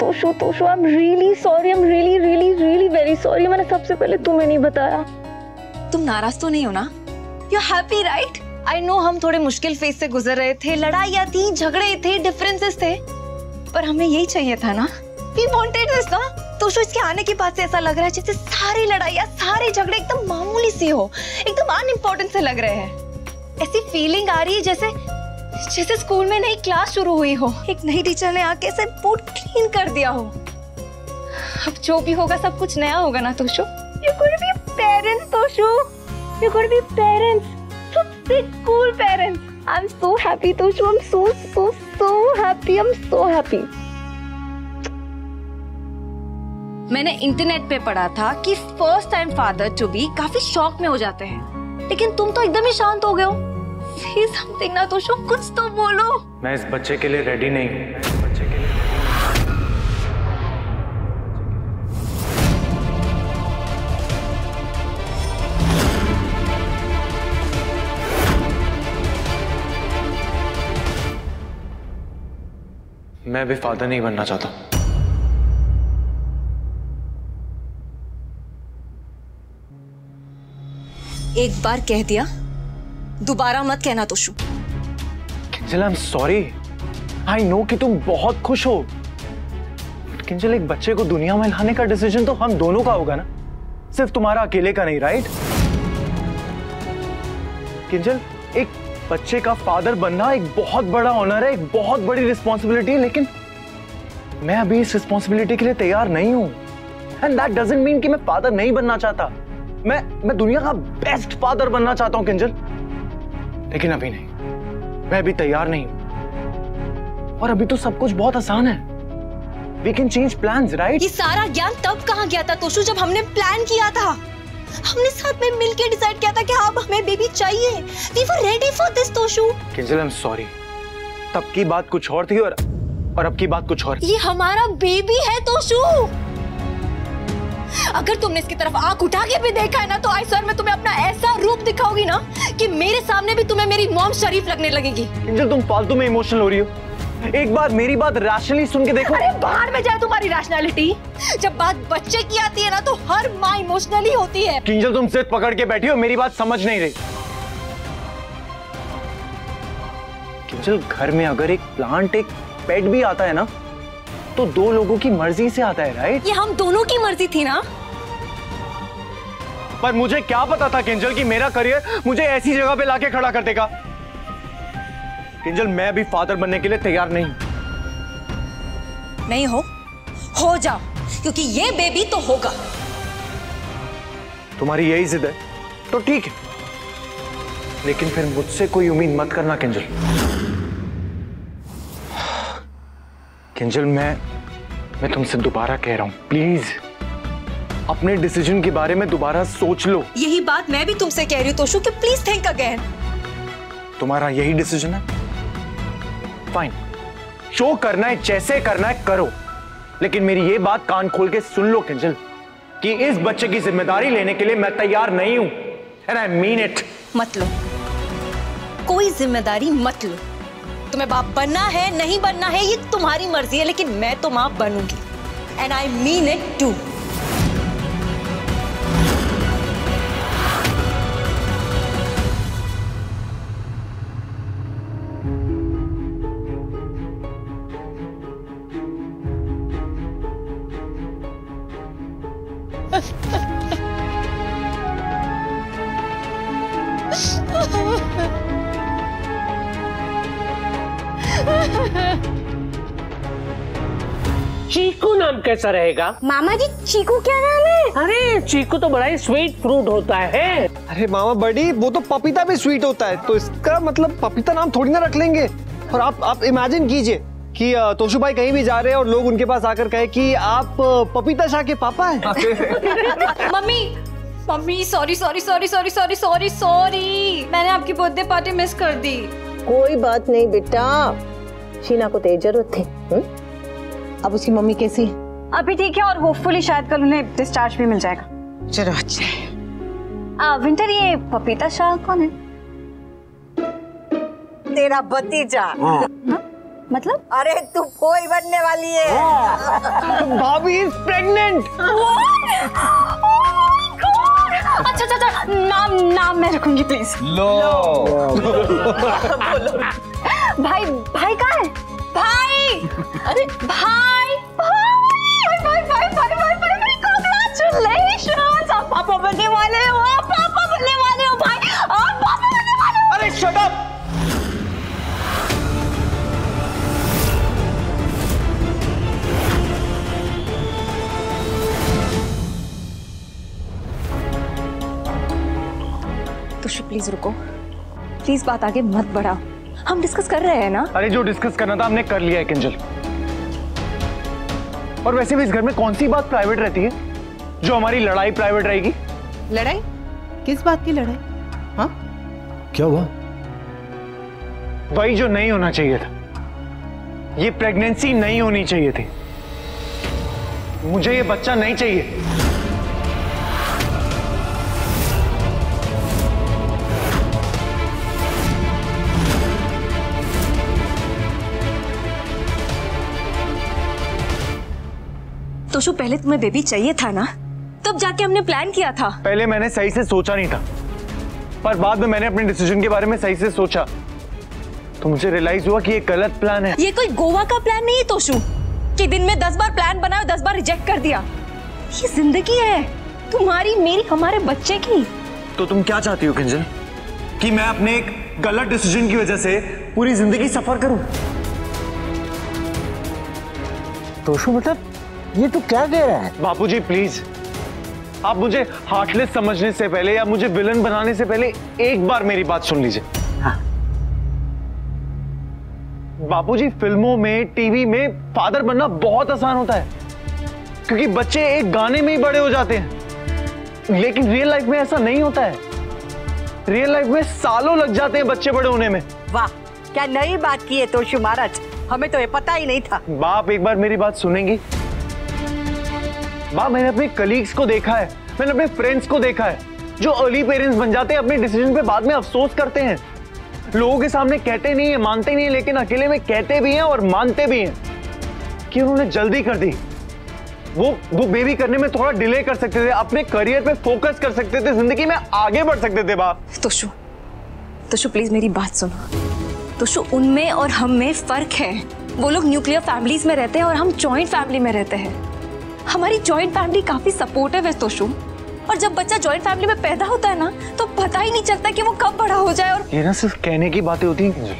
Toshu Toshu I am really sorry, I am really really really very sorry. मैंने सबसे पहले तुम्हें नहीं बताया। तुम नाराज तो नहीं हो ना? You are happy right? I know हम थोड़े मुश्किल फेज से गुजर रहे थे, लड़ाइयाँ थी, झगड़े थे, डिफरेंसेस थे, पर हमें यही चाहिए था ना। We wanted this ना। तो इसके आने के बाद से ऐसा लग रहा है जैसे सारी लड़ाइयाँ, सारे झगड़े एकदम मामूली सी हो, एकदम अनइम्पोर्टेंट से लग रहे हैं। ऐसी फीलिंग आ रही है जैसे स्कूल में नई क्लास शुरू हुई हो, एक नई टीचर ने आके ऐसे बोर्ड क्लीन कर दिया हो। अब जो भी होगा सब कुछ नया होगा ना Toshu. You're going to be parents, Toshu. You're going to be parents. Such cool parents. I'm so happy, Toshu. I'm so happy. I'm so happy. मैंने इंटरनेट पे पढ़ा था कि first time father to be काफी शॉक में हो जाते हैं, लेकिन तुम तो एकदम ही शांत हो गए हो। Say something ना तोशु, कुछ तो बोलो। मैं इस बच्चे के लिए रेडी नहीं हूँ। मैं भी फादर नहीं बनना चाहता। एक बार कह दिया, दोबारा मत कहना तोशु। किंजल आई एम सॉरी। आई नो कि तुम बहुत खुश हो, बट किंजल एक बच्चे को दुनिया में लाने का डिसीजन तो हम दोनों का होगा ना, सिर्फ तुम्हारा अकेले का नहीं, राइट? किंजल एक बच्चे का फादर बनना एक बहुत बड़ा ऑनर है, एक बहुत बड़ी रिस्पॉन्सिबिलिटी है, लेकिन मैं अभी इस रिस्पॉन्सिबिलिटी के लिए तैयार नहीं हूं। एंड दैट डजंट मीन कि मैं फादर नहीं बनना चाहता। मैं दुनिया का बेस्ट फादर बनना चाहता हूं किंजल, लेकिन अभी नहीं, मैं अभी तैयार नहीं हूं। और अभी तो सब कुछ बहुत आसान है। We can change plans, right? ये सारा ज्ञान तब कहां गया था तोशु जब हमने प्लान किया था। हमने साथ में मिलकर डिसाइड किया था कि अब हमें बेबी चाहिए। We were ready for this, Toshu. Kinjal I am sorry, तब की बात कुछ और थी और अब की बात कुछ और। ये हमारा बेबी है तोशु। अगर तुमने इसकी तरफ आंख उठा के भी देखा है ना, तो आई सर मैं तुम्हें अपना ऐसा रूप दिखाऊंगी ना कि मेरे सामने भी तुम्हें मेरी मॉम शरीफ लगने लगेगी। किंजल तुम फालतू में इमोशनल हो रही हो। एक बार मेरी बात रैशनली सुन के देखो। अरे बाहर में जाए तुम्हारी रैशनैलिटी। जब बात बच्चे की आती है ना, तो हर माँ इमोशनली होती है। किंजल तुम जिद पकड़ के बैठी हो, मेरी बात समझ नहीं रही। किंजल घर में अगर एक प्लांट, एक पेट भी आता है ना, तो दो लोगों की मर्जी से आता है, राइट? ये हम दोनों की मर्जी थी ना। पर मुझे क्या पता था किंजल कि मेरा करियर मुझे ऐसी जगह पे लाके खड़ा कर देगा। किंजल मैं भी फादर बनने के लिए तैयार नहीं। नहीं हो जाओ, क्योंकि ये बेबी तो होगा। तुम्हारी यही जिद है तो ठीक है, लेकिन फिर मुझसे कोई उम्मीद मत करना किंजल। किंजल मैं तुमसे दोबारा कह रहा हूं, प्लीज अपने डिसीजन के बारे में दोबारा सोच लो। यही बात मैं भी तुमसे कह रही हूं तोशु कि प्लीज थिंक अगेन। तुम्हारा यही डिसीजन है? फाइन, जो करना है जैसे करना है करो, लेकिन मेरी ये बात कान खोल के सुन लो किंजल कि इस बच्चे की जिम्मेदारी लेने के लिए मैं तैयार नहीं हूं। And I mean it. मत लो, कोई जिम्मेदारी मत लो। तुम्हें बाप बनना है नहीं बनना है ये तुम्हारी मर्जी है, लेकिन मैं तो मां बनूंगी। And I mean it too. Cheeku नाम कैसा रहेगा? मामा जी चीकू क्या नाम है? अरे चीकू तो बड़ा ही स्वीट फ्रूट होता है। अरे मामा बड़ी, वो तो पपीता भी स्वीट होता है, तो इसका मतलब पपीता नाम थोड़ी ना रख लेंगे। और आप इमेजिन कीजिए कि तोशु भाई कहीं भी जा रहे हैं और लोग उनके पास आकर कहे कि आप पपीता शाह के पापा हैं। Mummy sorry sorry sorry sorry sorry sorry sorry, मैंने आपकी बर्थडे पार्टी मिस कर दी। कोई बात नहीं बेटा, शीना को तेज जरूरत थी। अब उसकी मम्मी कैसी है? अभी ठीक है, और होपफुली शायद कल उन्हें डिस्चार्ज भी मिल जाएगा। चलो अच्छा है। विंटर, ये पपीता शाह कौन है? तेरा भतीजा। मतलब? अरे तू कोई बनने वाली है। भाभी इज प्रेग्नेंट। अच्छा अच्छा अच्छा, नाम मैं रखूंगी प्लीज। लो भाई भाई कहाँ है? भाई, अरे भाई भाई भाई भाई भाई भाई भाई भाई कांग्रेचुलेशंस, आप पापा बनने वाले हो, आप पापा बनने वाले हो भाई, आप पापा बनने वाले हो। अरे शट अप। तो प्लीज रुको, प्लीज बात आगे मत बढ़ाओ, हम डिस्कस कर रहे हैं ना। अरे जो डिस्कस करना था हमने कर लिया है किंजल। और वैसे भी इस घर में कौन सी बात प्राइवेट रहती है जो हमारी लड़ाई प्राइवेट रहेगी? लड़ाई? किस बात की लड़ाई? हाँ? क्या हुआ? वही जो नहीं होना चाहिए था, ये प्रेगनेंसी नहीं होनी चाहिए थी। मुझे ये बच्चा नहीं चाहिए। तोशु पहले तुम्हें बेबी चाहिए था ना, तब जाके हमने प्लान किया था। पहले मैंने सही से सोचा नहीं था, पर बाद में मैंने अपने डिसीजन के बारे में सही से सोचा तो मुझे रियलाइज हुआ कि ये गलत प्लान है। ये कोई गोवा का प्लान नहीं है तोशु, कि दिन में 10 बार प्लान बनाया 10 बार रिजेक्ट कर दिया। ये जिंदगी है तुम्हारी, मेरी, हमारे बच्चे की। तो तुम क्या चाहती हो किंजल, कि मैं अपने एक गलत डिसीजन की वजह से पूरी जिंदगी सफर करूं? तोशु मतलब ये तू क्या कह रहा है? बापूजी प्लीज, आप मुझे हार्टलेस समझने से पहले या मुझे विलन बनाने से पहले एक बार मेरी बात सुन लीजिए। हाँ। बापूजी फिल्मों में, टीवी में फादर बनना बहुत आसान होता है, क्योंकि बच्चे एक गाने में ही बड़े हो जाते हैं। लेकिन रियल लाइफ में ऐसा नहीं होता है। रियल लाइफ में सालों लग जाते हैं बच्चे बड़े होने में। वाह, क्या नई बात की है तोशु महाराज, हमें तो ये पता ही नहीं था। बाप एक बार मेरी बात सुनेंगी? बाप, मैंने अपने कलीग्स को देखा है, मैंने अपने फ्रेंड्स को देखा है जो अर्ली पेरेंट्स बन जाते हैं, अपने डिसीजन पे बाद में अफसोस करते हैं। लोगों के सामने कहते नहीं है, मानते नहीं है, लेकिन अकेले में कहते भी हैं और मानते भी हैं कि उन्होंने जल्दी कर दी। वो बेबी करने में थोड़ा डिले कर सकते थे, अपने करियर पे फोकस कर सकते थे, जिंदगी में आगे बढ़ सकते थे। बाप तोशु प्लीज मेरी बात सुनो। तोशु उनमें और हम में फर्क है। वो लोग न्यूक्लियर फैमिलीज में रहते हैं और हम जॉइंट फैमिली में रहते हैं। हमारी जॉइंट फैमिली काफी सपोर्टिव है तोशु, और जब बच्चा जॉइंट फैमिली में पैदा होता है ना, तो पता ही नहीं चलता कि वो कब बड़ा हो जाए। और ये ना सिर्फ कहने की बातें होती हैं किंजल,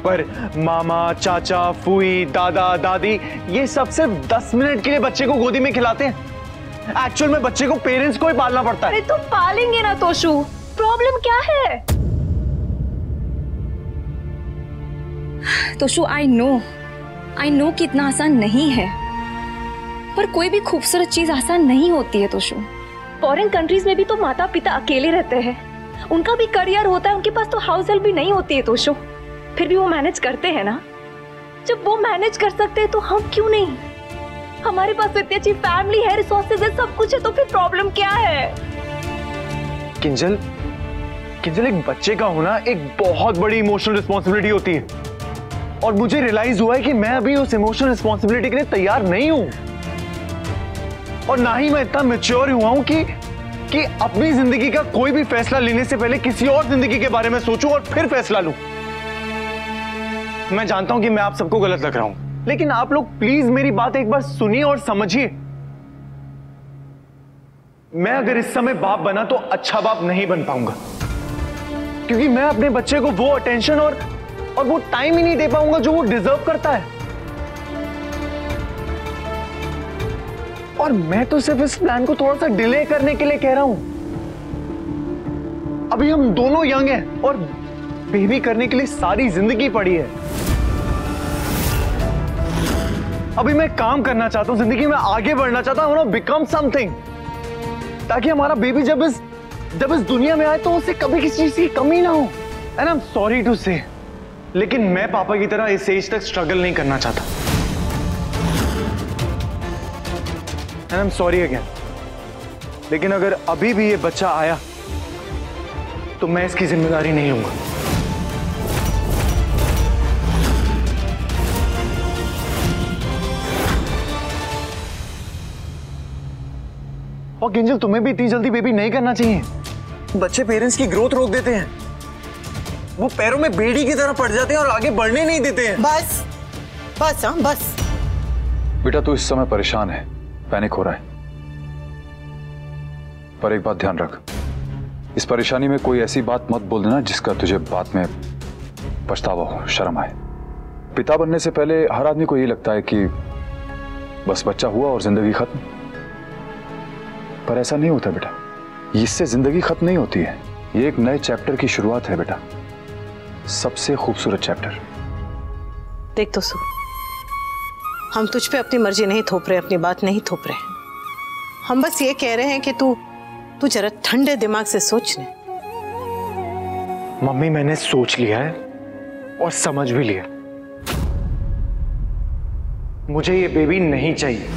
पर मामा, चाचा, फूई, दादा, दादी ये सब सिर्फ 10 मिनट के लिए बच्चे को गोदी में खिलाते हैं। एक्चुअल में बच्चे को पेरेंट्स को ही पालना पड़ता है। अरे तो पालेंगे ना तोशु, प्रॉब्लम क्या है? तोशु आई नो कि इतना आसान नहीं है, पर कोई भी खूबसूरत चीज आसान नहीं होती है तोशु। फॉरेन कंट्रीज में भी तो माता पिता अकेले रहते हैं, उनका भी करियर होता है, उनके पास तो हाउस हेल्प भी नहीं होती है तोशु, फिर भी वो मैनेज करते हैं ना। जब वो मैनेज कर सकते हैं तो हम क्यों नहीं? हमारे पास इतनी अच्छी फैमिली है, रिसोर्सेज है, सब कुछ है, तो फिर प्रॉब्लम क्या है? किंजल, एक बच्चे का होना एक बहुत बड़ी इमोशनल रिस्पॉन्सिबिलिटी होती है, और मुझे रियलाइज हुआ है कि मैं अभी उस इमोशनल रिस्पॉन्सिबिलिटी के लिए तैयार नहीं हूं, और ना ही मैं इतना मैच्योर हुआ हूं कि अपनी जिंदगी का कोई भी फैसला लेने से पहले किसी और जिंदगी के बारे में सोचूं और फिर फैसला लूं। मैं जानता हूं कि मैं आप सबको गलत लग रहा हूं, लेकिन आप लोग प्लीज मेरी बात एक बार सुनिए और समझिए। मैं अगर इस समय बाप बना तो अच्छा बाप नहीं बन पाऊंगा, क्योंकि मैं अपने बच्चे को वो अटेंशन और वो टाइम ही नहीं दे पाऊंगा जो वो डिजर्व करता है। और मैं तो सिर्फ इस प्लान को थोड़ा सा डिले करने के लिए कह रहा हूं। अभी हम दोनों यंग हैं और बेबी करने के लिए सारी जिंदगी पड़ी है। अभी मैं काम करना चाहता हूं, जिंदगी में आगे बढ़ना चाहता हूं, बिकम समथिंग, ताकि हमारा बेबी जब इस दुनिया में आए तो उसे कभी किसी चीज की कमी ना हो। And I am sorry to say, लेकिन मैं पापा की तरह इस एज तक स्ट्रगल नहीं करना चाहता। And I am sorry again, लेकिन अगर अभी भी ये बच्चा आया तो मैं इसकी जिम्मेदारी नहीं लूंगा। और किंजल तुम्हें भी इतनी जल्दी बेबी नहीं करना चाहिए। बच्चे पेरेंट्स की ग्रोथ रोक देते हैं, वो पैरों में बेड़ी की तरह पड़ जाते हैं और आगे बढ़ने नहीं देते हैं। बस बस, हाँ बस। बेटा तू इस समय परेशान है, पैनिक हो रहा है, पर एक बात ध्यान रख, इस परेशानी में कोई ऐसी बात मत बोल देना जिसका तुझे बाद में पछतावा हो, शर्म आए। पिता बनने से पहले हर आदमी को ये लगता है कि बस बच्चा हुआ और जिंदगी खत्म, पर ऐसा नहीं होता बेटा। इससे जिंदगी खत्म नहीं होती है, ये एक नए चैप्टर की शुरुआत है बेटा, सबसे खूबसूरत चैप्टर। देख तो सु, हम तुझ पे अपनी मर्जी नहीं थोप रहे, अपनी बात नहीं थोप रहे। हम बस ये कह रहे हैं कि तू जरा ठंडे दिमाग से सोच ले। मम्मी मैंने सोच लिया है और समझ भी लिया, मुझे ये बेबी नहीं चाहिए।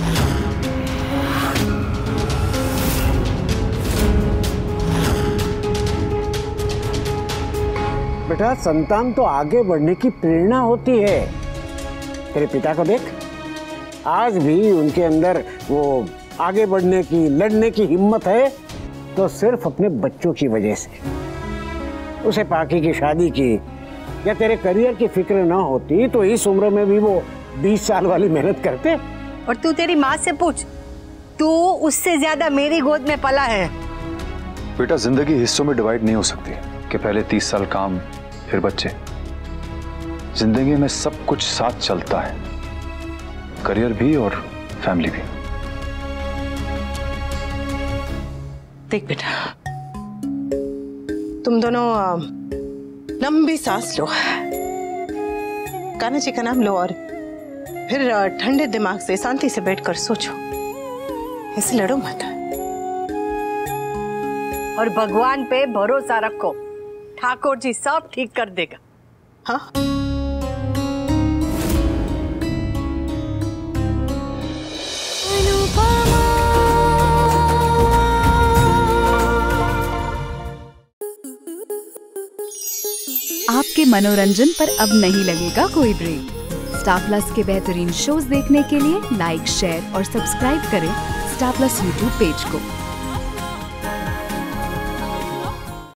बेटा संतान तो आगे बढ़ने की प्रेरणा होती है। तेरे पिता को देख, आज भी उनके अंदर वो आगे बढ़ने की, लड़ने की हिम्मत है तो सिर्फ अपने बच्चों की वजह से। उसे पाकी की शादी की या तेरे करियर की फिक्र ना होती तो इस उम्र में भी वो 20 साल वाली मेहनत करते। और तू तेरी माँ से पूछ, तू उससे ज्यादा मेरी गोद में पला है। बेटा जिंदगी हिस्सों में डिवाइड नहीं हो सकती कि पहले 30 साल काम फिर बच्चे। जिंदगी में सब कुछ साथ चलता है, करियर भी और फैमिली भी। देख बेटा, तुम दोनों लंबी सांस लो, कान्हा जी का नाम लो और फिर ठंडे दिमाग से शांति से बैठकर सोचो, ऐसे लड़ो मत। और भगवान पे भरोसा रखो, ठाकुर जी सब ठीक कर देगा। हाँ आपके मनोरंजन पर अब नहीं लगेगा कोई ब्रेक। स्टार प्लस के बेहतरीन शोज देखने के लिए लाइक, शेयर और सब्सक्राइब करें स्टार प्लस यूट्यूब पेज को।